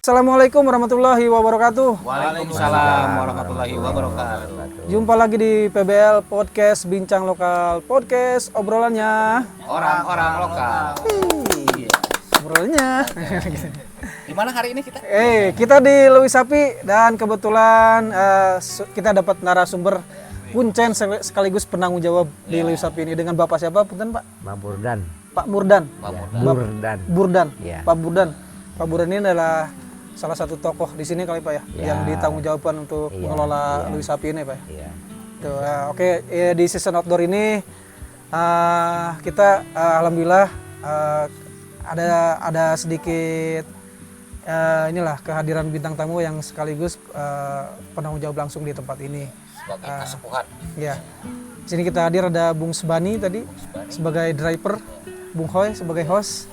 Assalamualaikum warahmatullahi wabarakatuh. Waalaikumsalam warahmatullahi wabarakatuh. Jumpa lagi di PBL Podcast Bincang Lokal. Podcast obrolannya Orang-orang lokal. Obrolannya. Di mana hari ini kita? Kita di Leuwi Sapi dan kebetulan kita dapat narasumber kuncen sekaligus penanggung jawab di Leuwi Sapi ini dengan Bapak siapa? Punten Pak? Pak Burdan. Pak Murdan. Burdan. Ya. Ya. Pak Burdan. Pak Burdan ini adalah salah satu tokoh di sini kali Pak ya, yang ditanggung jawabkan untuk mengelola Leuwi Sapi ini Pak. Iya. Tuh, oke, di season outdoor ini kita alhamdulillah ada sedikit inilah kehadiran bintang tamu yang sekaligus penanggung jawab langsung di tempat ini. Sebagai kesepuhan. Ya. Di sini kita hadir ada Bung Subani tadi sebagai driver, Bung Hoy sebagai host.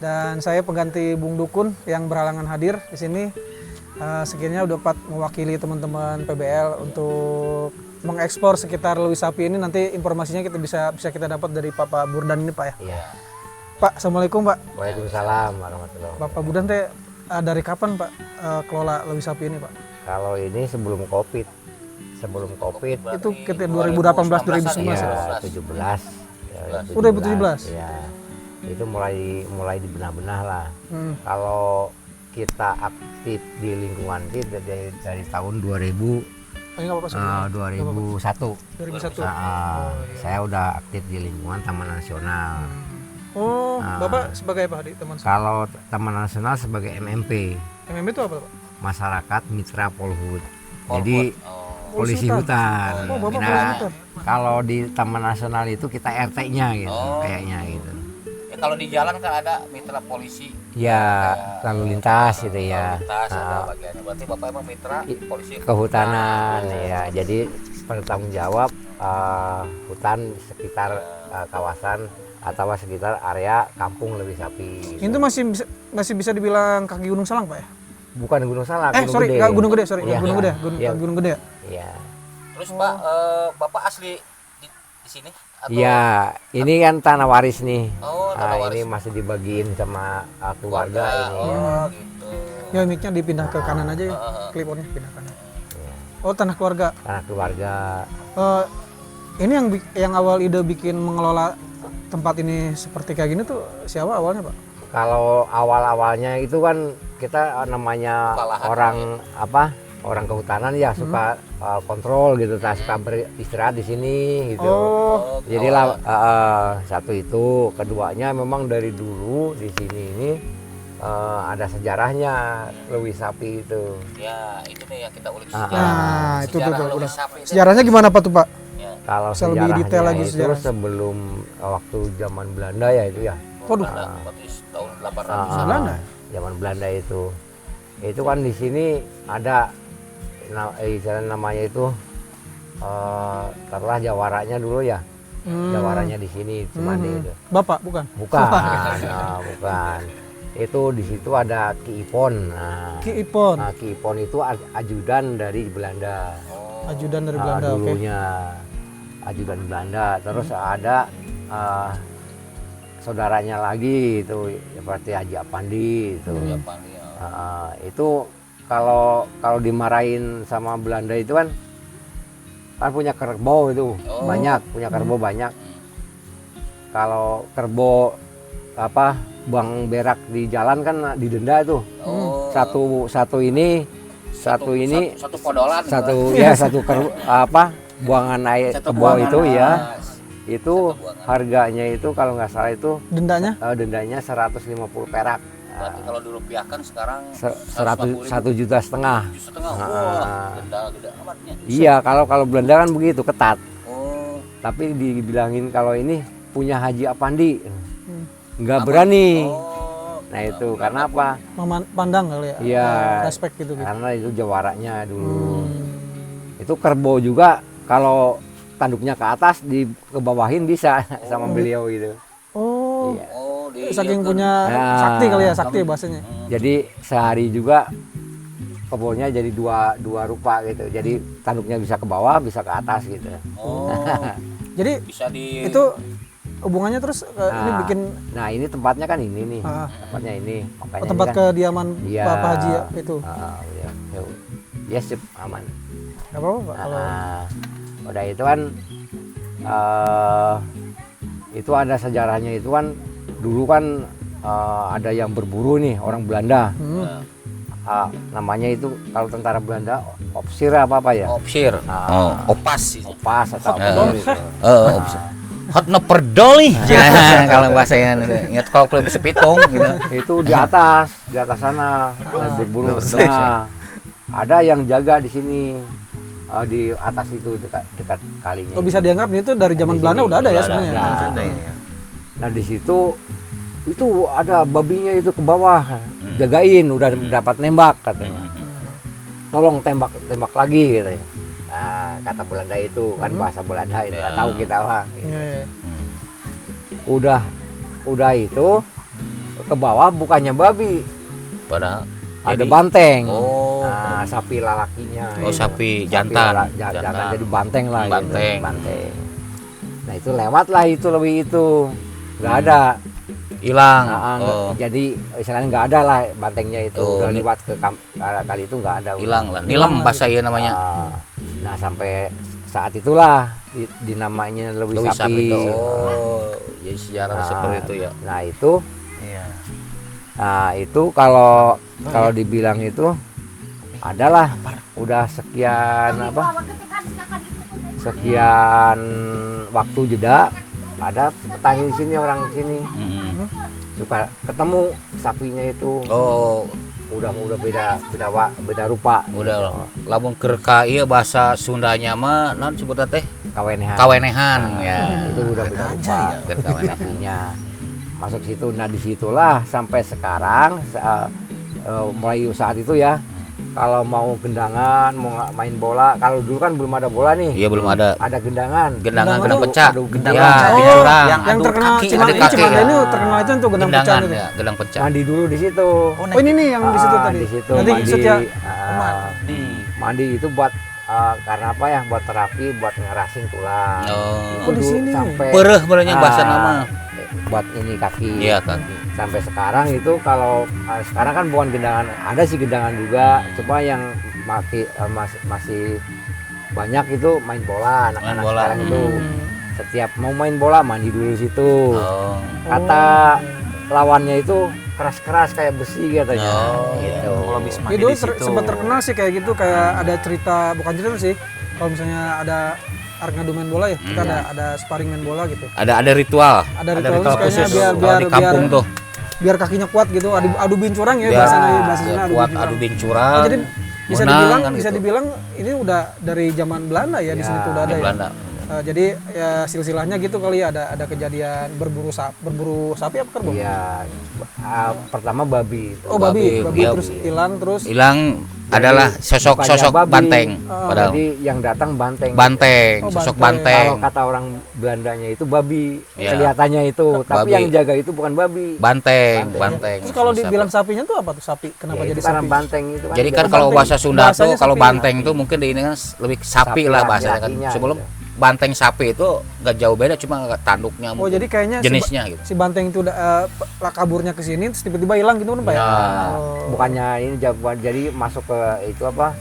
Dan saya pengganti Bung Dukun yang berhalangan hadir di sini. Sekiranya dapat mewakili teman-teman PBL untuk mengekspor sekitar Leuwi Sapi ini. Nanti informasinya kita bisa kita dapat dari Pak Burdan ini Pak ya. Iya. Pak, Assalamualaikum Pak. Waalaikumsalam warahmatullahi wabarakatuh. Bapak Burdan teh dari kapan Pak kelola Leuwi Sapi ini Pak? Kalau ini sebelum Covid. Itu kita 2018 2019 ya, ya. 17. Udah 2017? Ya. Itu mulai dibenah-benah lah. Kalau kita aktif di lingkungan kita dari tahun 2000 Nggak apa-apa, sorry. 2001. 2001. Saya udah aktif di lingkungan Taman Nasional. Oh, Bapak sebagai apa di teman? Kalau Taman Nasional sebagai MMP, MMB itu apa Pak? Masyarakat Mitra Polhut. Jadi polisi Polisi hutan. Oh, Bapak Nah, polisi hutan. kalau di Taman Nasional itu kita RT-nya gitu, kayaknya gitu. Ya, kalau di jalan kan ada mitra polisi. Ya, lalu lintas gitu ya. Lintas ada bagiannya. Berarti Bapak emang mitra polisi Kehutanan ya. Jadi bertanggung jawab hutan sekitar kawasan atau sekitar area kampung Leuwi Sapi. Itu masih bisa dibilang kaki Gunung Salang Pak ya? Bukan Gunung Salak, Sorry, nggak Gunung Gede, sorry, Iya. Gunung Gede, Iya. Gunung Gede. Iya. Terus Pak, Bapak asli di sini? Atau? Iya, ini kan tanah waris nih. Oh, tanah waris. Ini masih dibagiin sama keluarga ini. Oh, gitu. Ya mic-nya dipindah ke kanan aja ya, clip-on-nya pindah kanan. Oh, tanah keluarga. Tanah keluarga. Ini yang awal ide bikin mengelola tempat ini seperti kayak gini tuh siapa awalnya Pak? Kalau awal-awalnya itu kan kita namanya orang kehutanan ya suka kontrol gitu, suka beristirahat di sini gitu. Oh, Jadi lah satu itu, keduanya memang dari dulu di sini ini ada sejarahnya Leuwi Sapi itu. Ya, itu nih yang kita ulik nah itu tuh Leuwi udah. Sapi itu. Sejarahnya gimana Pak tuh Pak? Ya. Kalau Bisa lebih sejarahnya detail lagi itu sejarah. sebelum waktu zaman Belanda ya itu ya. Waduh. Berarti tahun 800. Belanda? Zaman Belanda itu kan di sini ada namanya itu taruhlah jawaranya dulu ya. Jawaranya di sini cuma itu. Bapak bukan? Bukan. Bukan. Itu di situ ada Ki Ipon. Ki Ipon. Ki Ipon itu ajudan dari Belanda. Ajudan dari Belanda, oke. Dulunya ajudan Belanda. Terus ada saudaranya lagi itu seperti Haji Apandi itu. Itu kalau dimarahin sama Belanda itu kan punya kerbau itu punya kerbau banyak. Kalau kerbau buang berak di jalan kan didenda itu. Satu podolan. Buangan air kerbau itu ya. Itu harganya itu kalau nggak salah itu Dendanya? Dendanya 150 perak. Berarti kalau dirupiahkan sekarang 1,5 juta. 1,5 juta. Wah, denda gede amatnya. Iya, kalau Belanda kan begitu ketat. Oh, Tapi dibilangin kalau ini punya Haji Apandi, nggak berani. Nah itu karena apa? Pandang kali ya? Iya. Respect gitu. Karena itu jawaranya dulu. Itu kerbau juga kalau tanduknya ke atas kebawahin bisa sama beliau gitu. Oh. Iya. Saking punya sakti kali ya, sakti bahasanya. Jadi sehari juga kebunnya jadi dua rupa gitu. Jadi tanduknya bisa ke bawah, bisa ke atas gitu. Oh. Jadi Bisa itu hubungannya terus ini bikin Nah ini tempatnya kan ini nih, Ah. tempatnya ini. Makanya tempat ini kan, kediaman Iya. Bapak Haji ya itu. Ya sip, aman. Gak apa-apa Pak kalau Udah itu kan itu ada sejarahnya itu kan dulu kan ada yang berburu nih orang Belanda. Namanya itu kalau tentara Belanda opsir apa ya? Opsir. Opas sih. Opas atau apa gitu. Opsir. Hot no perdol nih. Kalau bahasanya ingat kalau lebih sepitung gitu. Itu di atas sana berburu. Nah, ada yang jaga di sini di atas itu dekat kalinya. bisa dianggap itu dari zaman Di Belanda sini. udah ada ya Udah sebenarnya. ada. Nah di situ itu ada babinya itu ke bawah jagain udah dapat nembak katanya. Tolong tembak lagi katanya. Nah, kata Belanda itu kan bahasa Belanda itu nggak tahu kita lah. Iya. Udah itu ke bawah bukannya babi, Padahal ada jadi- banteng. Oh. Nah, sapi lalakinya. Oh, itu. sapi jantan. Jantan jadi banteng lah. gitu. Banteng. Banteng. Nah itu lewat lah itu lebih itu nggak ada. Hilang. Nah, Oh. jadi istilahnya nggak ada lah bantengnya itu Oh, udah ini- lewat ke kali itu nggak ada. Hilang lah. Nilam bahasa iya namanya. Nah sampai saat itulah dinamanya lebih Lebih sapi. sapi. Oh, jadi sejarah seperti itu ya. Nah itu, Iya. nah itu kalau dibilang itu adalah udah sekian waktu jeda ada petani di sini orang di sini suka ketemu sapinya itu Oh, udah beda rupa udah lamun kerka iya bahasa Sundanya mah non sebut teh kawenehan. kawenehan ya. Itu udah beda rupa Kawenehan. sapinya masuk situ. Nah disitulah sampai sekarang mulai saat itu ya kalau mau gendangan mau main bola, kalau dulu kan belum ada bola nih. Iya belum ada Gendangan gendang Gendang pecah. adu Gendang gendang. pecah di Oh, curang. yang Adu terkenal kaki, Cimande adu kaki Cimande ya. ini terkenal itu untuk gendang pecah Gendangan itu. ya, gendang pecah. Mandi dulu di situ. Oh ini nih yang di situ tadi. Di situ Nanti mandi. setiap Mandi itu buat karena apa ya? Buat terapi, buat ngerasin tulang. Oh. Oh, di Dulu sini. sampai Pereh sebenarnya bahasa nama. buat ini kaki. Iya kaki. Sampai sekarang itu kalau sekarang kan bukan gendangan, ada sih gendangan juga, cuma yang masih banyak itu main bola anak-anak Main bola. sekarang itu setiap mau main bola mandi dulu situ. Oh. Kata lawannya itu keras-keras kayak besi katanya. Oh, gitu. Kalau habis mandi Itu di situ. sempat terkenal sih kayak gitu, kayak ada cerita, bukan cerita sih. Kalau misalnya ada arek ngadu main bola ya, kita ada sparring main bola gitu. Ada ritual. Ada ritual ritual kayaknya khusus. biar Kalau di kampung tuh. biar kakinya kuat gitu, adu bincurang ya Biar bahasa biar adu kuat bincurang. adu bincurang. Oh, jadi bisa menang, dibilang kan bisa gitu. dibilang ini udah dari zaman Belanda ya, di sini tuh udah ada Di ya. Belanda. Jadi ya silsilahnya gitu kali ya, ada kejadian berburu sapi apa kerbau? Iya. Pertama babi. Oh babi iya, terus hilang terus. Hilang adalah bukannya sosok babi. banteng padahal. Jadi yang datang banteng. Banteng, Oh, sosok banteng. Kalau banteng. kata orang Belandanya itu babi, Iya. kelihatannya itu, tapi Babi. yang jaga itu bukan babi. Banteng. Terus kalau dibilang sapinya tuh apa tuh sapi? Kenapa Ya, jadi itu karena sapi? banteng itu kan. Jadi kan beda. kalau bahasa Sunda tuh Bahasanya kalau sapi. banteng tuh mungkin di ini kan lebih sapi Sapi lah bahasanya kan. laki-lakinya Sebelum gitu. banteng sapi itu nggak jauh beda cuma tanduknya Oh mungkin. jadi kayaknya jenisnya gitu. si banteng itu udah kaburnya ke sini terus tiba-tiba hilang gitu kan Pak ya? Nah, Oh. bukannya ini jadi masuk ke itu apa?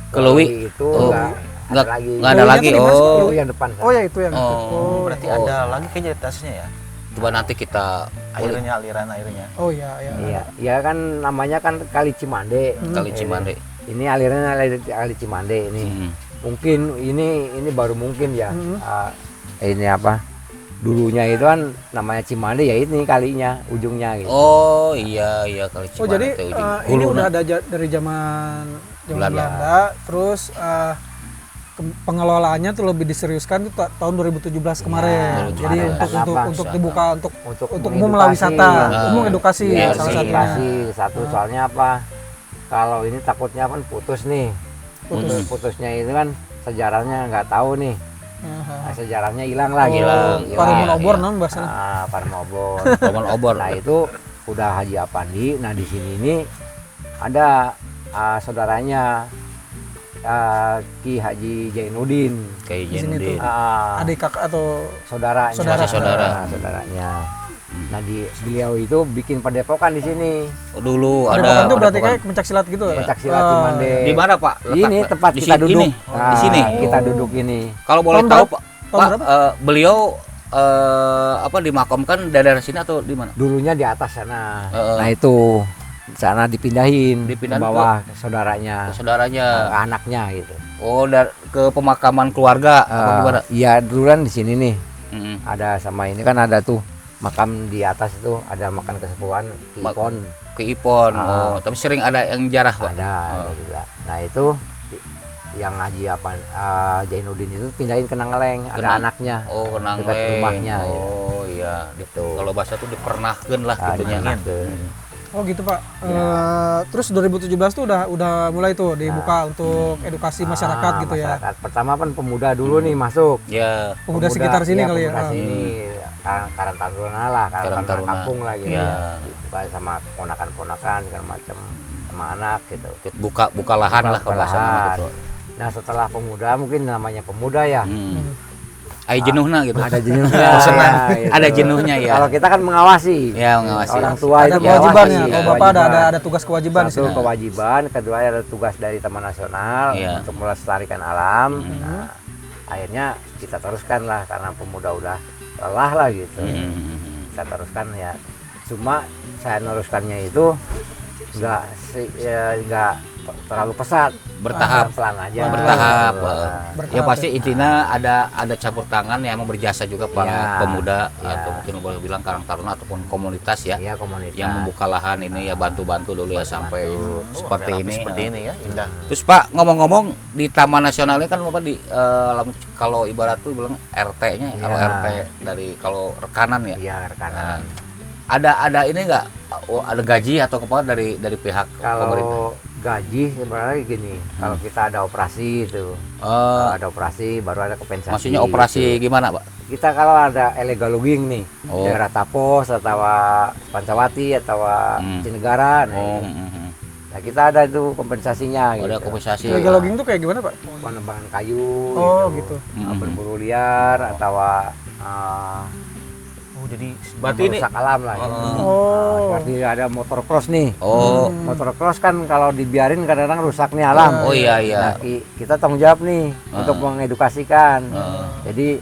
Ke Lewi. itu Oh. enggak Nggak ada lagi. nggak ada Lewinya lagi. tuh di mana sih? Oh. Itu yang depan. Oh ya itu yang itu. Oh, Berarti Oh. ada lagi kayaknya di atasnya ya. Coba nanti kita Airnya, aliran airnya. Oh iya ya. Iya, ya kan namanya kan Kali Cimande. kali Cimande. Ini alirannya Kali Cimande ini. Hmm. Mungkin ini baru mungkin ya. Hmm. Ini apa? Dulunya itu kan namanya Cimande ya ini kalinya ujungnya gitu. Oh iya kali Cimande. Oh jadi teh ujung. ini Hulunya. udah ada dari zaman Belanda. Belanda. Terus pengelolaannya tuh lebih diseriuskan tuh tahun 2017 kemarin. Ya, Jadi 2017. untuk Kenapa? dibuka untuk umum mengedukasi. lah wisata, Nah, umum edukasi iya, salah sih. satunya. Edukasi satu soalnya apa? Kalau ini takutnya kan putus nih. Putusnya itu kan sejarahnya nggak tahu nih. Aha. Nah, sejarahnya hilang lah gitu. Hilang. Parumun Iya, obor iya. non bahasanya. Parumun obor. Paman obor. Nah itu udah Haji Apandi. Nah di sini ini ada saudaranya Ki Haji Jainuddin. Kayak Di sini Jainuddin. tuh. Ah, Adik kakak atau saudaranya. Saudara. Saudaranya. Nah, beliau itu bikin padepokan di sini. Oh, dulu Padepokan ada tuh berarti padepokan. kayak pencak silat gitu ya? Pencak silat Cimande. Di mana Pak? Ini Letak, Pak? tempat Di kita sini? duduk. Di sini. Kita duduk ini. Kalau boleh Tahun tahu berapa? Pak, Tahun Pak, berapa? beliau apa dimakamkan daerah sini atau di mana? Dulunya di atas sana. Heeh. Nah, itu sana dipindahin Dipindahin ke bawah ke saudaranya, Saudaranya. ke anaknya gitu. Oh, ke pemakaman keluarga apa gimana? Iya, duluan di sini nih. Mm-mm. Ada sama ini kan ada tuh makam di atas itu ada makan kesepuhan Ipon. Ke Ipon. Ah. Oh, tapi sering ada yang jarah Pak. Ada juga. Nah, itu yang Haji Jainuddin itu pindahin ke Nangeleng, ada Kenang- anaknya. Oh, kenang Dekat rumahnya, ya. Oh, iya. Gitu. Kalau bahasa tuh dipernahkeun lah Ah, gitunya. dikenalkeun. Oh gitu Pak. Terus 2017 tuh udah mulai tuh dibuka untuk edukasi masyarakat gitu ya. Masyarakat. Pertama kan pemuda dulu nih masuk. Ya. Pemuda sekitar sini iya, kali ya. pemuda Ah. sini. Karang Taruna lah, Karang Karang Taruna. kampung lah gitu. Iya. Dibuka sama ponakan-ponakan segala macam sama anak gitu. Buka lahan lah kalau bahasa lahan. nama gitu. Nah, setelah pemuda mungkin namanya pemuda ya. Ai jenuhna gitu. Ada jenuhnya. Bosenan. gitu. Ada jenuhnya ya. Kalau kita kan mengawasi. Ya, mengawasi. Orang tua Ada itu kewajiban ya. mengawasi. Kalau Bapak ada tugas kewajiban di Satu sini. kewajiban, kedua ada tugas dari Taman Nasional Iya. untuk melestarikan alam. Nah, akhirnya kita teruskan lah karena pemuda udah lelah lah gitu. Kita teruskan ya. Cuma saya neruskannya itu nggak terlalu pesat, Bertahap. pelan aja. Bertahap. Nah, Ya pasti intinya ada campur tangan yang mau berjasa juga para Ya. pemuda Ya. atau mungkin boleh bilang Karang Taruna ataupun komunitas ya. Iya, komunitas. Yang membuka lahan ini ya bantu-bantu dulu ya sampai seperti Sampai ini. Seperti ini ya, indah. Terus Pak ngomong-ngomong di Taman Nasional ini kan Bapak di kalau ibarat tuh bilang RT-nya Iya. kalau RT dari kalau rekanan ya. Iya, rekanan. Ada ini enggak ada gaji atau kepala dari pihak pemerintah? Kalau gaji sebenarnya gini, kalau kita ada operasi itu, Eh, ada operasi baru ada kompensasi. maksudnya operasi gitu. gimana, Pak? Kita kalau ada illegal logging nih, Oh. daerah Tapos atau Pancawati atau Cinegara, nah, Oh, itu. Nah, kita ada itu kompensasinya. ada gitu. kompensasi. Illegal logging tuh kayak gimana Pak? Penebangan kayu, Oh gitu. berburu liar atau Oh, jadi Berarti ini merusak alam lah. Gitu. Oh. Seperti ada motor cross nih. oh Motor cross kan kalau dibiarin kadang-kadang rusak nih alam. oh iya Nah, iya. kita tanggung jawab nih untuk mengedukasikan. Jadi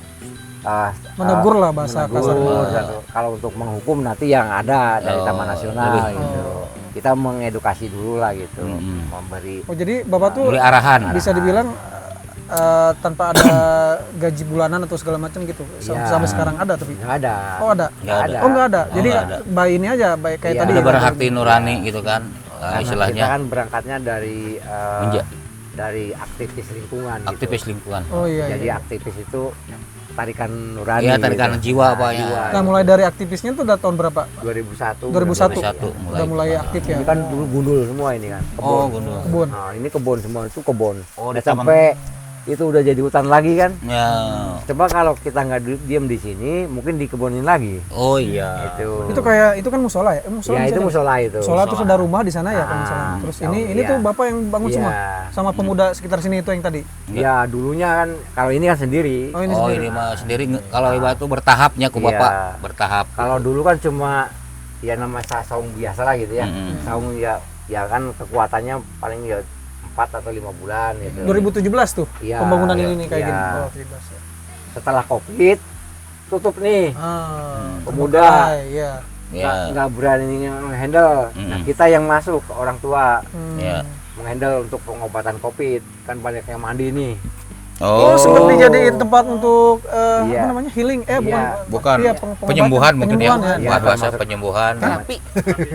Menegur lah bahasa menegur, kasarnya. satu. Kalau untuk menghukum nanti yang ada dari Oh, Taman Nasional lebih. gitu. Kita mengedukasi dulu lah gitu, memberi. Oh jadi Bapak tuh Beri arahan. bisa dibilang tanpa ada gaji bulanan atau segala macam gitu. Iya. Sampai sekarang ada tapi. Nggak ada. Oh ada. Nggak ada. Oh nggak ada. Oh, Jadi nggak ada. by ini aja, by kayak Iya. tadi. Ada ya. berhati nurani gitu kan Karena istilahnya. kita kan berangkatnya dari Menja- dari aktivis lingkungan. Aktivis gitu. lingkungan. Oh iya. Jadi iya. aktivis itu tarikan nurani. Iya, tarikan gitu. jiwa apa ya. jiwa. Nah mulai dari aktivisnya tuh udah tahun berapa? 2001. 2001. 2001 Udah mulai aktif ya. Ini kan dulu gundul semua ini kan. Kebun. Oh, gundul. Kebun. Nah, ini kebun semua itu kebun. Oh, Udah di taman. sampai itu udah jadi hutan lagi kan. Ya. Coba kalau kita nggak diem di sini, mungkin dikebunin lagi. Oh iya. Itu. Itu kayak itu kan musola ya? Musola Ya di itu sana? musola itu. Musola terus ada rumah di sana ya kalau Ah, misalnya. Terus tahu, ini iya. tuh Bapak yang bangun Iya. semua sama pemuda sekitar sini itu yang tadi. Ya dulunya kan kalau ini kan sendiri. Oh ini Oh sendiri. ini mah sendiri kalau ibarat itu bertahapnya ku Iya. Bapak bertahap. Kalau dulu kan cuma ya namanya saung biasa lah gitu ya. Mm-mm. Saung ya kan kekuatannya paling ya 4 atau 5 bulan gitu. 2017 tuh Iya, pembangunan iya, ini kayak iya. gini. Oh 17 ya. Setelah Covid tutup nih. Pemuda. Pemuda. Iya. Ya. Nggak berani menghandle. Nah, kita yang masuk ke orang tua Ya. menghandle untuk pengobatan Covid. Kan banyak yang mandi nih. Oh, seperti dijadiin tempat untuk Iya. apa namanya healing? Bukan iya, penyembuhan mungkin ya. penyembuhan Iya, Buat bahasa termasuk- penyembuhan. Terapi.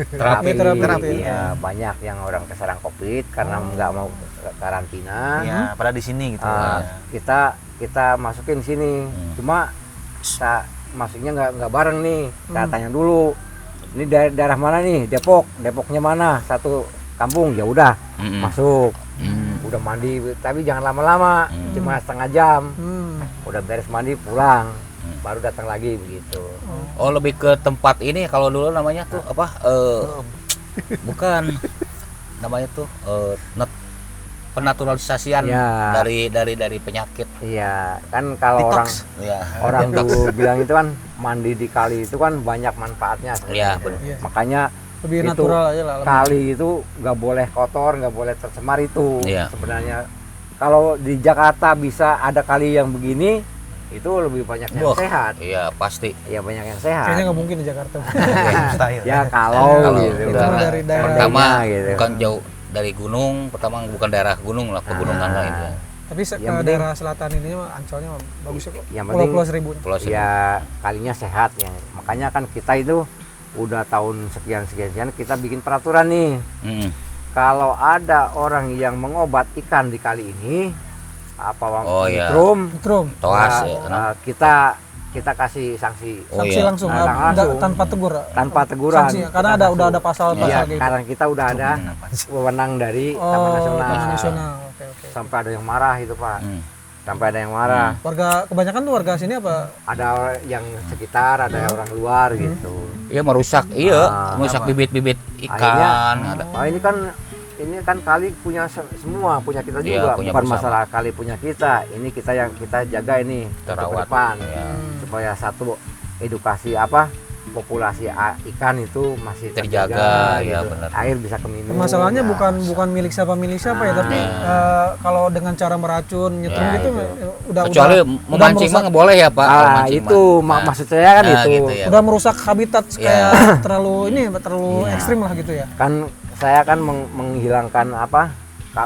Terapi. Terapi. Iya, banyak yang orang keserang Covid karena nggak mau karantina. Ya, pada di sini gitu. Ah, Ya. kita masukin sini. Cuma kita masuknya nggak bareng nih. Kita tanya dulu. Ini daerah mana nih? Depoknya mana? Satu kampung ya udah Mm-mm. masuk. Mm. Udah mandi tapi jangan lama-lama. Cuma setengah jam. Udah beres mandi pulang. Baru datang lagi begitu. Oh lebih ke tempat ini kalau dulu namanya tuh apa? Bukan namanya tuh penaturalisasian Ya. dari penyakit. Iya, kan kalau orang Detox. Ya. orang dulu bilang itu kan mandi di kali itu kan banyak manfaatnya. Iya, sebenarnya. benar. Iya. Makanya Lebih itu natural aja lah. kali itu nggak boleh kotor, nggak boleh tercemar itu. Iya. Sebenarnya kalau di Jakarta bisa ada kali yang begini, itu lebih banyak yang Wah. sehat. Iya, pasti. Ya banyak yang sehat. Kayaknya nggak mungkin di Jakarta. Mustahil. Ya kalau Kalau gitu. itu karena dari daerah- pertama gitu. bukan jauh dari gunung, pertama bukan daerah gunung lah, pegunungan lah itu. Tapi Yang ke penting- daerah selatan ini mah Ancolnya mah bagus ya kok. Yang penting- Pulau-pulau Seribu. Pulau Seribu. Ya kalinya sehat ya. Makanya kan kita itu udah tahun sekian kita bikin peraturan nih. Mm. Kalau ada orang yang mengobat ikan di kali ini, Oh, iya. Mikrom. Toas nah, ya. Karena kita kasih sanksi Oh, Sanksi iya. langsung, Nah, nggak- langsung. tanpa tegur. tanpa teguran. Sanksi, karena Kita udah ada langsung. pasal-pasal Iya, gitu. karena kita udah ada wewenang dari Taman Nasional. Taman Nasional. Oke, oke. Sampai ada yang marah itu Pak. Hmm. Sampai ada yang marah. Warga kebanyakan tuh warga sini apa? Ada yang sekitar, ada yang orang luar gitu. Iya merusak, iya, Ah, merusak apa? bibit-bibit Akhirnya, ikan. Ada. Nah, ini kan kali punya semua, punya kita Iya, juga. punya Bukan bersama. masalah kali punya kita. Ini kita yang kita jaga ini untuk ke Terawat. depan. Ya. Supaya satu edukasi populasi ikan itu masih Terjaga, ya, gitu. benar. Air bisa keminum. Masalahnya ya. bukan milik siapa ya, tapi kalau dengan cara meracun, nyetrum Ya, gitu itu. udah Kecuali memancing mah nggak boleh ya Pak. Kalau Ah, mancing itu mah. Nah, maksud saya kan nah, itu. gitu ya. udah merusak habitat Ya. kayak terlalu Iya. ekstrim lah gitu ya. Kan saya kan menghilangkan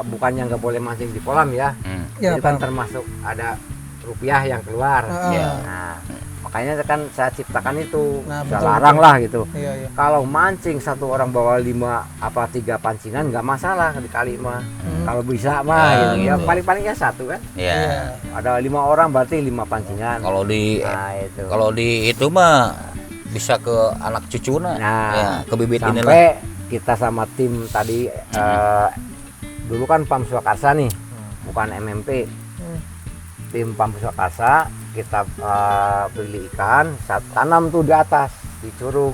bukannya nggak boleh mancing di kolam ya. Hmm. Ya, itu kan paham. termasuk ada rupiah yang keluar. Iya. Nah, makanya kan saya ciptakan itu, Nah, saya betul, larang lah gitu. Iya, iya. Kalau mancing satu orang bawa 3 pancingan nggak masalah di kali mah. Kalau bisa mah gitu ya, gitu. paling-palingnya satu kan. Ya. Ada 5 orang berarti 5 pancingan. Kalau di Nah, itu. kalau di itu mah bisa ke anak cucuna. Nah, Ya, ke bibit ini lah. sampai kita sama tim tadi dulu kan Pam Swakarsa nih, bukan MMP. Tim Pam Swakarsa kita beli ikan, tanam tuh di atas di curug.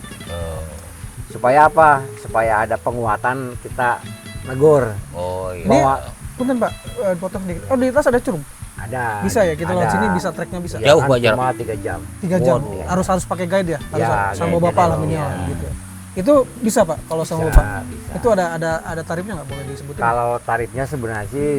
Supaya apa? Supaya ada penguatan kita negor. Oh iya. Ini, Bahwa punten Pak, potong sedikit. Oh, di atas ada curug. ada. Bisa ya, kita lewat ada. sini bisa treknya bisa. Jauh, Kan Pak, jarak? cuma 3 jam. 3 jam. Waduh. Harus pakai guide ya. Harus Ya, sama guide bapak lah dong, minimal ya. gitu. Itu bisa Pak kalau sama Bisa, bapak. bisa. Itu ada tarifnya nggak, boleh disebutin? Kalau tarifnya sebenarnya sih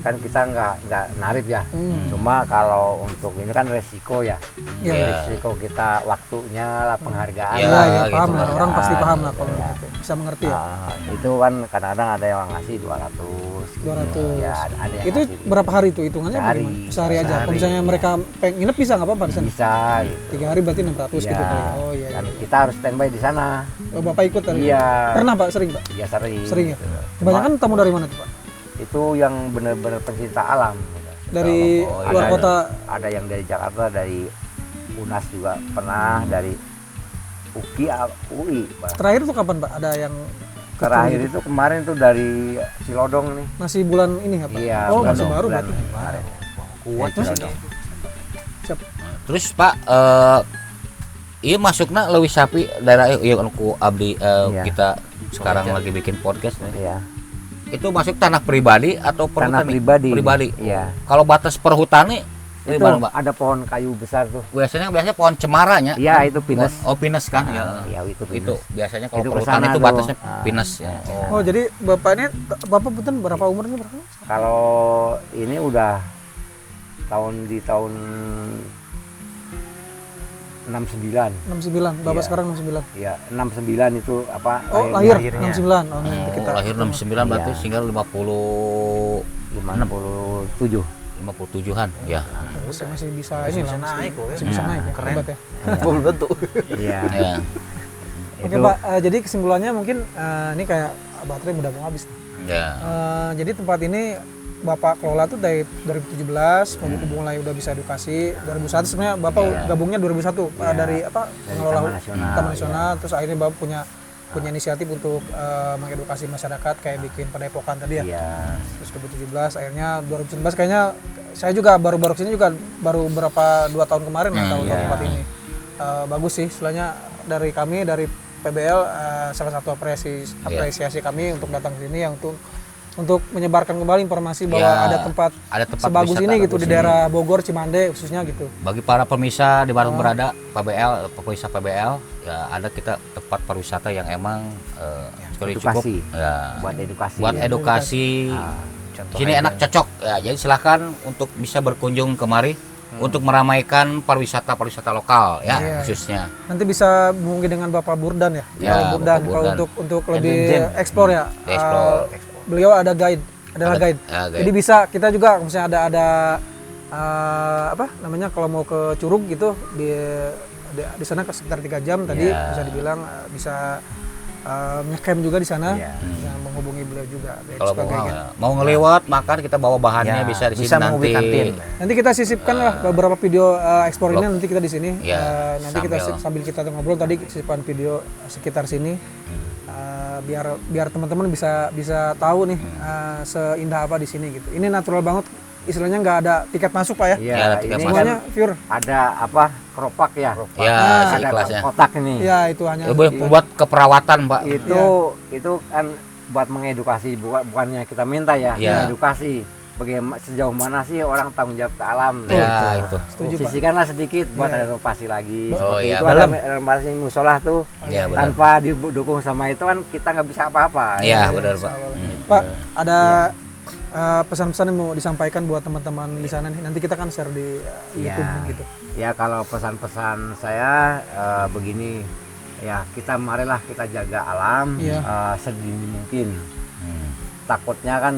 kan kita nggak narif ya. Hmm. Cuma kalau untuk ini kan resiko ya. Iya, Iya. Resiko kita waktunya lah, penghargaan Ya, Iya, iya, gitu paham lah. lah. Orang pasti paham lah kalau Ya. gitu. Bisa mengerti ya. Itu kan kadang-kadang ada yang ngasih 200 gitu. 200. Ya, ada yang Itu ngasih berapa hari itu hitungannya? Sehari. bagaimana? Sehari aja. Kalau Sehari. misalnya mereka pengen nginep bisa nggak apa-apa di sana? bisa gitu. 3 hari berarti 600 gitu Ya, kali. Oh iya. dan iya. kita harus standby di sana. Oh, bapak ikut tadi? Iya. Pernah Pak? Sering Pak? Ya sering. Sering ya? Gitu. Kebanyakan tamu dari mana tuh Pak? Itu yang benar-benar pencinta alam. Dari Oh, luar ada- kota? Ada yang dari Jakarta, dari UNAS juga pernah, dari UI. Pak. Terakhir tuh kapan Pak? Ada yang Terakhir itu kemarin tuh dari Cilodong nih. masih bulan ini nggak Pak? Iya. Oh, bulan- masih baru bulan berarti. kemarin. Kuat Dari tuh. Cilodong. Siap. Terus Pak, iya masuknya leuwih sapi daerah iya kan ku abdi Iya. kita sekarang lagi bikin podcast nih. Iya. Itu masuk tanah pribadi atau Tanah perhutani? pribadi. Pribadi. Iya. Kalau batas perhutani Itu gimana, Pak? ada pohon kayu besar tuh. Biasanya pohon cemaranya. Iya, itu pinus. Oh, pinus kan? Ah, Ya. iya, itu pinus. Itu biasanya kalau Itu perhutani kesana itu tuh. batasnya Ah. pinus ya. Oh, jadi bapak ini, bapak punten berapa umurnya berapa? Kalau ini udah di tahun 69. 69. Bapak Iya. sekarang 69. Ya, 69 itu apa? Oh, lahirnya. lahir 69. Oh, nanti Oh, kita lahir 69 berarti Iya. sehingga 57. 57-an ya. masih bisa ini lah. naik kok ya. Masih bisa naik ya. Keren. hebat ya. Belum tentu. Iya. Ya. Oke Itu Pak, jadi kesimpulannya mungkin ini kayak baterai udah mau habis. Ya. Jadi tempat ini Bapak kelola tuh dari 2017, mulai udah bisa edukasi. 2001 sebenarnya Bapak gabungnya 2001 dari apa? Pengelola Taman Nasional, Taman Nasional. Terus akhirnya Bapak punya inisiatif untuk mengedukasi masyarakat kayak bikin padepokan tadi ya. Iya. Terus 2017 akhirnya 2019 kayaknya saya juga baru sini juga baru berapa 2 tahun kemarin lah tahu tempat ini. Bagus sih, istilahnya dari kami dari PBL salah satu apresiasi kami untuk datang ke sini yang untuk untuk menyebarkan kembali informasi bahwa Ya, ada tempat sebagus wisata ini gitu bagus di daerah Bogor, Cimande khususnya gitu. Bagi para pemirsa di Bandung berada, pemirsa PBL, ya ada kita tempat pariwisata yang emang cukup edukasi. ya, Buat edukasi. buat ya. edukasi. Contoh Sini aja. enak cocok ya. Jadi silahkan untuk bisa berkunjung kemari untuk meramaikan pariwisata lokal ya Iya. khususnya. Nanti bisa mungkin dengan Bapak Burdan ya. Ya, Kalau Burdan Bapak kalau Burdan. untuk lebih Jen. explore ya. Explore. Beliau ada guide, adalah Ada- guide. ya, guide. Jadi bisa kita juga misalnya ada apa namanya kalau mau ke Curug gitu di sana sekitar 3 jam tadi Ya. bisa dibilang bisa ngecamp juga di sana. Iya. Bisa menghubungi beliau juga Kalau sebagai guide. mau ngelewat makan kita bawa bahannya Ya, bisa di sini bisa nanti. menghubungi kantin. Nanti kita sisipkan lah beberapa video ekspor ini Blog. nanti kita di sini. Ya, Nanti kita sambil kita ngobrol tadi sisipan video sekitar sini. Biar teman-teman bisa tahu nih seindah apa di sini gitu. Ini natural banget, istilahnya nggak ada tiket masuk Pak ya. Iya, Ya, tiga ini masuk. Semuanya kan pure. ada apa? Keropak ya. Ya, ada seikhlasnya. kotak ini. Ya itu hanya. Buat keperawatan, Pak. Itu kan buat mengedukasi, bukannya kita minta ya, Iya. mengedukasi. Bagaimana sejauh mana sih orang tanggung jawab ke alam? Ya, itu. Setuju, Pak. Sisihkanlah sedikit buat Iya. renovasi lagi. Oh, Seperti iya, itu benar. ada renovasi musola tuh. Iya, benar. Tanpa didukung sama itu kan kita nggak bisa apa-apa. Iya, benar, Pak. Pak, ada pesan-pesan yang mau disampaikan buat teman-teman di sana nih. Nanti kita kan share di YouTube gitu. Ya kalau pesan-pesan saya begini, ya kita marilah kita jaga alam Iya. sedini mungkin. Takutnya kan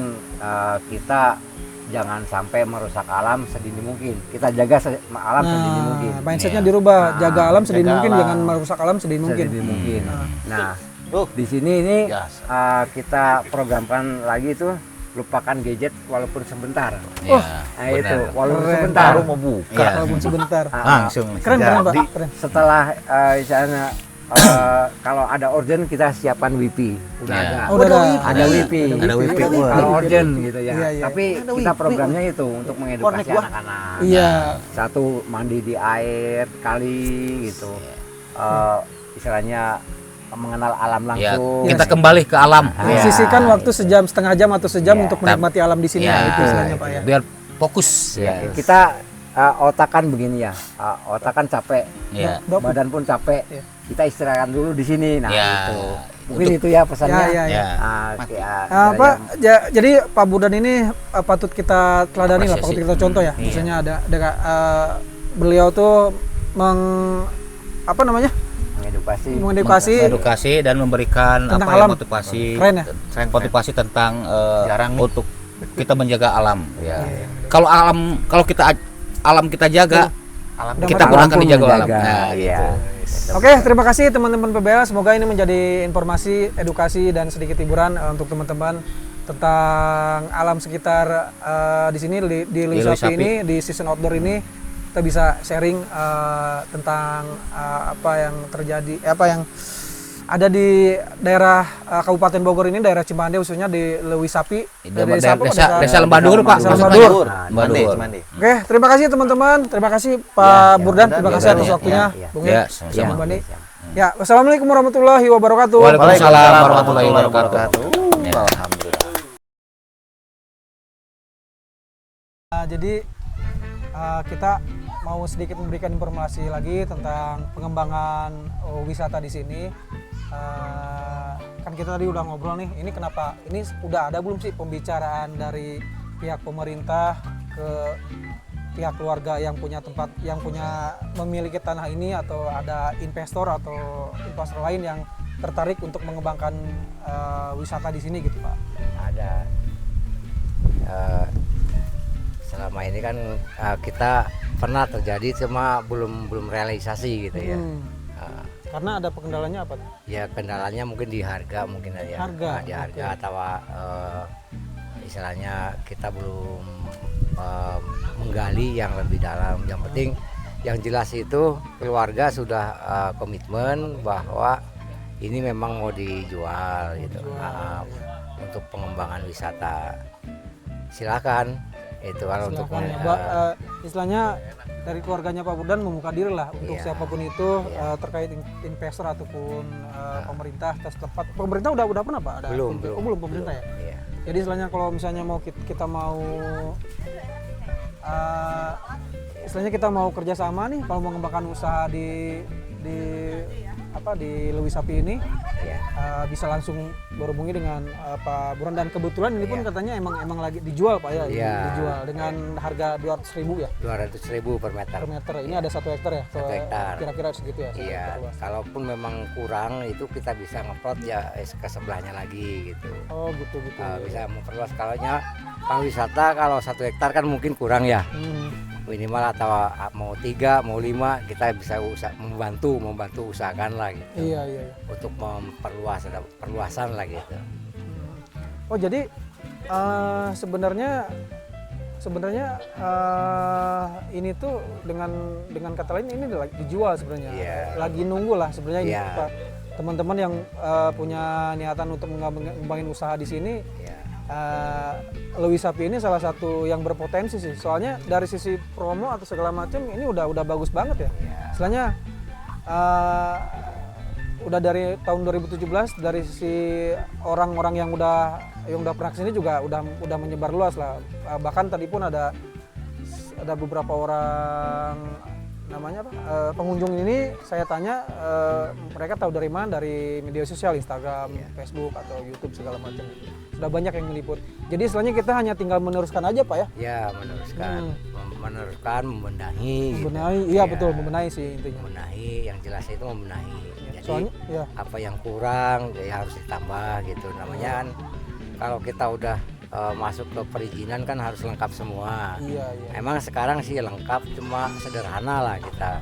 kita jangan sampai merusak alam sedini mungkin. Kita jaga alam sedini mungkin. Mindsetnya Iya. dirubah, jaga alam sedini jaga mungkin, alam. jangan merusak alam sedini mungkin. Sedini mungkin. Nah, Tuh. di sini ini Gas. kita programkan lagi tuh lupakan gadget walaupun sebentar. Ya, Nah itu benar. walaupun Keren. sebentar. Baru mau buka. Iya. Walaupun sebentar. Langsung. Keren Pak, Jadi, keren. Setelah misalnya kalau ada urgent kita siapkan WiFi. Udah Ya. ada. Oh, udah ada. Ada WiFi. Ada WiFi. Kalau urgent gitu ya. Iya, iya. Tapi Ada kita WiFi. programnya itu untuk mengedukasi Connect gua. anak-anak. Iya. Satu mandi di air kali gitu. Istilahnya mengenal alam Ya, langsung. kita kembali ke alam. Iya. Sisihkan waktu sejam, setengah jam atau sejam Iya. untuk menikmati alam di sini. Ya, Itu istilahnya Pak ya. biar fokus. Ya, kita otakan begini ya. Otakan capek. Ya. Dok, Badan pun capek. Iya. Kita istirahat dulu di sini. Nah, Ya. itu. Mungkin itu ya pesannya. Ya, ya, ya. Ya. Pak, jadi Pak Burdan ini patut kita teladani lah, Apresiasi. patut kita contoh ya. Iya. Misalnya ada beliau tuh apa namanya? mengedukasi. Edukasi dan memberikan Tentang apa ya, alam. motivasi. Keren ya? Motivasi tentang Jarang nih. untuk kita menjaga alam. Ya. Kalau alam kita jaga, Alam Udah kita matang. pun akan Alam pun dijaga alam. menjaga, Nah, iya. gitu. Oke, terima kasih teman-teman PBL. Semoga ini menjadi informasi, edukasi dan sedikit hiburan untuk teman-teman tentang alam sekitar di sini di Lewi Lewi Sapi Sapi. ini, di season outdoor ini kita bisa sharing tentang apa yang terjadi, apa yang ada di daerah Kabupaten Bogor ini, daerah Cimande khususnya di Lewi Sapi. Desa Lembadur, Pak. Desa Maksudnya. Lembadur. Cimande, Lembadur. Cimande. Oke, terima kasih teman-teman. Terima kasih Pak Burdan. Terima kasih Burdan, atas ya. waktunya. Ya, ya. Bung Ya, Ed, sama-sama. Bung Bani. Ya, wassalamualaikum warahmatullahi wabarakatuh. Waalaikumsalam warahmatullahi wabarakatuh. Ya. Alhamdulillah. Jadi kita mau sedikit memberikan informasi lagi tentang pengembangan wisata di sini. Kan kita tadi udah ngobrol nih, ini kenapa? Ini udah ada belum sih pembicaraan dari pihak pemerintah ke pihak keluarga yang punya tempat, yang punya memiliki tanah ini, atau ada investor lain yang tertarik untuk mengembangkan wisata di sini gitu Pak? Ada. Selama ini kan kita pernah terjadi, cuma belum realisasi gitu ya. Karena ada kendalanya apa? Ya kendalanya mungkin di harga mungkin aja. Harga, Di harga oke. atau istilahnya kita belum menggali yang lebih dalam. Yang penting yang jelas itu keluarga sudah komitmen bahwa ini memang mau dijual gitu. Untuk pengembangan wisata. Silakan. Itu kalau untuk Silakan ya, istilahnya dari keluarganya Pak Burdan membuka diri lah untuk Iya. siapapun itu terkait investor ataupun pemerintah setempat. Pemerintah udah pernah Pak? Ada belum. belum pemerintah ya? Iya. Jadi istilahnya kalau misalnya kita mau istilahnya kita mau kerjasama nih, kalau mau mengembangkan usaha di Lewis Sapi ini, bisa langsung berhubungi dengan Pak Buran, dan kebetulan ini pun katanya emang lagi dijual Pak ya, dijual dengan harga 200.000 ya. 200.000 per meter. Per meter. Ini ada 1 hektar ya? 1 hektar. Kira-kira segitu ya? Iya, kalaupun memang kurang itu kita bisa ngeplot ya ke sebelahnya lagi gitu. Oh gitu. Bisa memperluas. Kalau wisata kalau 1 hektar kan mungkin kurang ya. Minimal atau mau 3 mau 5 kita bisa membantu usahakan lah gitu. Iya. Untuk memperluas, ada perluasan lah gitu. Oh jadi sebenarnya ini tuh dengan kata lain ini lagi dijual sebenarnya. Lagi nunggu lah sebenarnya ini Pak. Teman-teman yang punya niatan untuk mengembangin usaha di sini. Lewis Sapi ini salah satu yang berpotensi sih. Soalnya dari sisi promo atau segala macam ini udah bagus banget ya. Istilahnya udah dari tahun 2017 dari sisi orang-orang yang udah pernah kesini juga udah menyebar luas lah. Bahkan tadi pun ada beberapa orang namanya pengunjung ini saya tanya mereka tahu dari mana, dari media sosial, Instagram, Facebook atau YouTube segala macam. Sudah banyak yang meliput. Jadi istilahnya kita hanya tinggal meneruskan aja Pak ya? Ya meneruskan, membenahi. Iya betul, membenahi sih intinya. Membenahi, yang jelas itu membenahi. Jadi soalnya, apa yang kurang ya harus ditambah gitu. Namanya kan kalau kita udah masuk ke perizinan kan harus lengkap semua. Iya. Emang sekarang sih lengkap, cuma sederhana lah kita.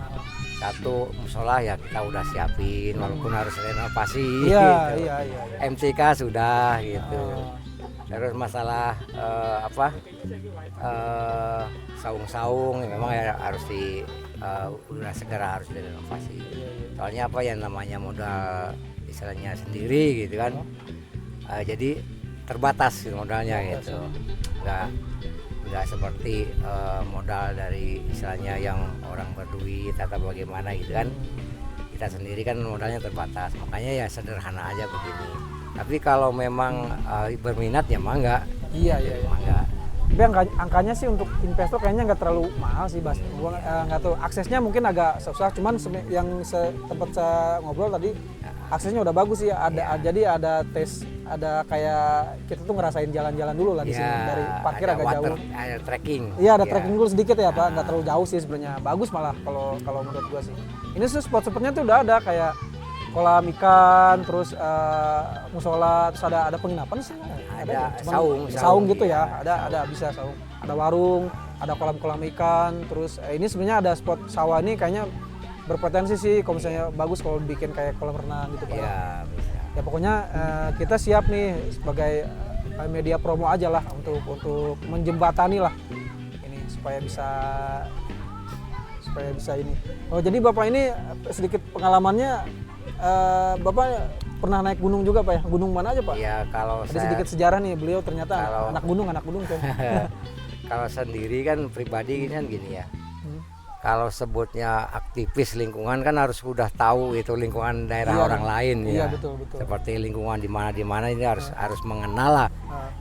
Satu musola ya kita udah siapin walaupun harus renovasi. Iya. MCK sudah gitu. Terus masalah saung-saung memang ya harus udah segera harus direnovasi. Soalnya apa yang namanya modal istilahnya sendiri gitu kan. Jadi terbatas modalnya gitu. Nggak seperti modal dari istilahnya yang orang berduit atau bagaimana gitu kan. Kita sendiri kan modalnya terbatas, makanya ya sederhana aja begini. Tapi kalau memang berminat ya mangga. Iya. Mangga. Tapi angkanya sih untuk investor kayaknya nggak terlalu mahal sih Bas. Gua nggak tahu, aksesnya mungkin agak susah, cuman yang tempat saya ngobrol tadi aksesnya udah bagus sih. Jadi ada tes, ada kayak kita tuh ngerasain jalan-jalan dulu lah di sini, dari parkir agak jauh. Ada trekking. Iya, ada trekking dulu sedikit ya Pak, nggak terlalu jauh sih sebenarnya. Bagus malah kalau menurut gua sih. Ini sih spot-spotnya tuh udah ada kayak kolam ikan, terus musola, terus ada penginapan sih. Ada saung gitu ya. Ada bisa saung. Ada warung, ada kolam-kolam ikan, terus ini sebenarnya ada spot sawah ini kayaknya berpotensi sih kalau misalnya bagus kalau bikin kayak kolam renang gitu Pak. Iya, bisa. Ya pokoknya kita siap nih sebagai media promo aja lah untuk menjembatani lah ini supaya bisa ini. Oh jadi Bapak ini sedikit pengalamannya, Bapak pernah naik gunung juga Pak ya? Gunung mana aja Pak? Iya, kalau ada sedikit sejarah nih, beliau ternyata anak gunung tuh. Kalau sendiri kan pribadi kan gini ya. Kalau sebutnya aktivis lingkungan kan harus sudah tahu itu lingkungan daerah orang lain ya. Betul. Seperti lingkungan di mana ini harus mengenal lah.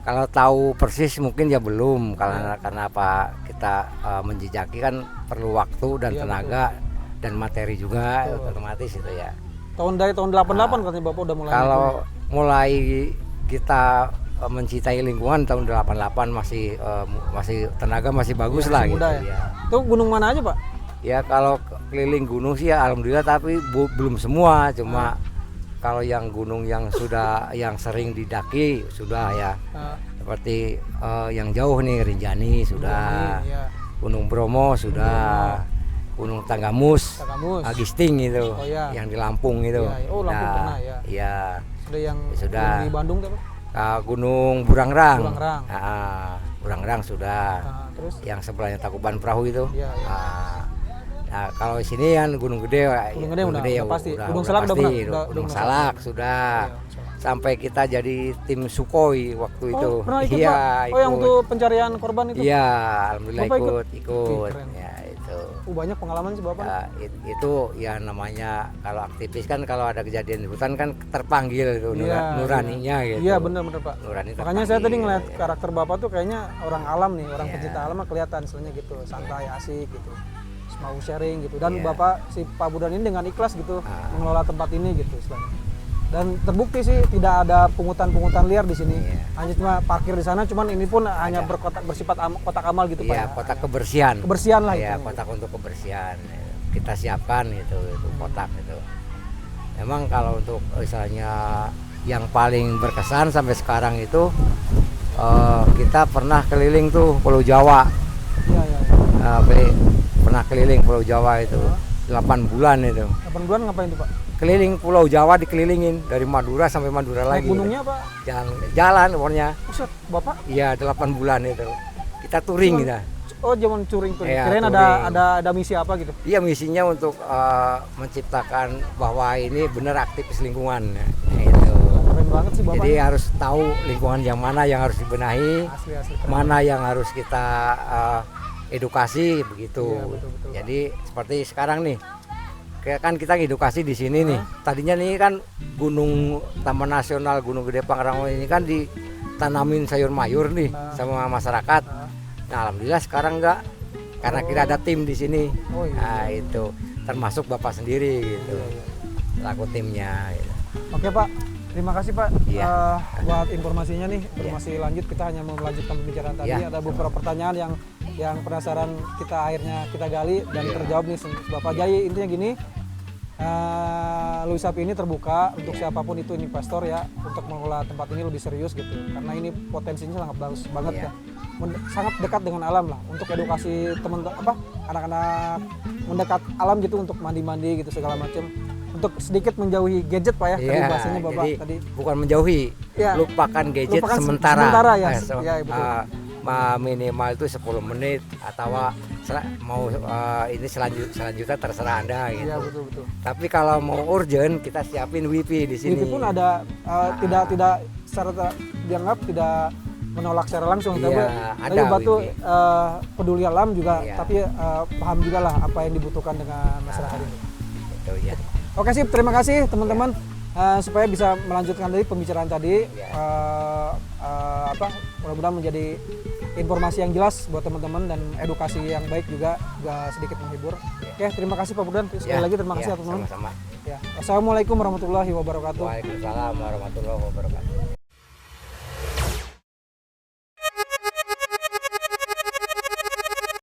Kalau tahu persis mungkin ya belum, karena apa kita menjejaki kan perlu waktu dan tenaga dan materi juga, otomatis itu ya. Dari tahun 88 katanya Bapak udah mulai. Kalau mulai kita mencintai lingkungan tahun 88 masih tenaga masih bagus lah gitu ya. Itu gunung mana aja Pak? Ya kalau keliling gunung sih ya alhamdulillah, tapi belum semua, cuma kalau yang gunung yang sering didaki sudah ya. Seperti yang jauh nih Rinjani sudah. Gunung Bromo sudah. Gunung Tanggamus. Agisting itu. Yang di Lampung itu. Oh, Lampung pernah ya. Iya. Sudah di Bandung tuh Pak? Gunung Burangrang. Burangrang sudah. Terus yang sebelahnya Tangkuban Perahu itu. Nah, kalau di sini kan Gunung Gede udah pasti. Gunung Salak udah pernah. Gunung Salak sudah. Sampai kita jadi tim Sukhoi waktu itu. Pernah ikut Pak? Yang untuk pencarian korban itu? Iya, alhamdulillah Bapak ikut. Keren. Ya, itu. gitu. Banyak pengalaman sih Bapak. Ya, itu ya namanya kalau aktivis kan kalau ada kejadian di hutan kan terpanggil itu Iya, nuraninya gitu. Iya benar-benar Pak. Nurani Makanya saya tadi terpanggil, ngeliat ya. karakter Bapak tuh kayaknya orang alam nih, orang Iya. pencinta alam mah kelihatan istilahnya gitu, santai, asik gitu. Terus mau sharing gitu. Dan Iya. Bapak si Pak Budan ini dengan ikhlas gitu mengelola tempat ini gitu istilahnya. Dan terbukti sih tidak ada pungutan-pungutan liar di sini. Iya. Hanya cuma parkir di sana, cuman ini pun hanya bersifat kotak amal gitu Pak. Iya, ya. kotak Hanya kebersihan. kebersihan lah Iya, itu. kotak untuk kebersihan. Kita siapkan itu kotak itu. Memang kalau untuk misalnya yang paling berkesan sampai sekarang itu kita pernah keliling tuh Pulau Jawa. Iya, iya. Pernah keliling Pulau Jawa itu 8 bulan itu. 8 bulan ngapain tuh Pak? Keliling Pulau Jawa dikelilingin dari Madura sampai Madura Naik lagi. gunungnya Pak? Jalan pokoknya. Buset, Bapak? Iya, 8 bulan itu. Kita touring kita. Oh, zaman touring. Iya, Kirain touring. ada misi apa gitu? Iya, misinya untuk menciptakan bahwa ini benar aktivis lingkungan. Nah, itu. Keren banget sih Bapak. Jadi harus tahu lingkungan yang mana yang harus dibenahi, Asli keren. mana yang harus kita edukasi begitu. Iya, betul, Jadi seperti sekarang nih, kan kita edukasi di sini nih. Tadinya nih kan Gunung Taman Nasional Gunung Gede Pangrango ini kan ditanamin sayur mayur nih sama masyarakat. Nah, alhamdulillah sekarang enggak, karena kita ada tim di sini. Oh, iya. Nah, itu termasuk Bapak sendiri gitu, laku timnya. Gitu. Oke Pak, terima kasih Pak Iya. buat informasinya nih. Informasi lanjut kita hanya mau melanjutkan pembicaraan tadi. Iya, Ada beberapa pertanyaan yang penasaran akhirnya kita gali dan terjawab nih Bapak. Jadi intinya gini, Louis Sapi ini terbuka untuk siapapun itu investor ya, untuk mengelola tempat ini lebih serius gitu. Karena ini potensinya sangat bagus banget ya. Sangat dekat dengan alam lah, untuk edukasi anak-anak mendekat alam gitu, untuk mandi-mandi gitu segala macam. Untuk sedikit menjauhi gadget Pak ya, tadi Iya, bahasanya Bapak jadi tadi. bukan menjauhi, Iya. lupakan gadget Lupakan sementara. sementara ya. So, Iya, betul. minimal itu 10 menit atau mau ini selanjutnya terserah Anda gitu. Iya betul. Tapi kalau mau urgent kita siapin wifi di sini. Wifi pun ada tidak secara dianggap tidak menolak secara langsung, Iya, tapi ada Batu wifi. peduli alam juga, Iya. tapi paham juga lah apa yang dibutuhkan dengan masyarakat ini. Itu ya. Oke sip, terima kasih teman-teman supaya bisa melanjutkan tadi pembicaraan tadi. Iya. Mudah-mudahan menjadi informasi yang jelas buat teman-teman dan edukasi yang baik juga sedikit menghibur. Oke, terima kasih Pak Budan. Sekali lagi terima kasih teman-teman. Sama-sama. Ya. Wassalamualaikum warahmatullahi wabarakatuh. Waalaikumsalam warahmatullahi wabarakatuh.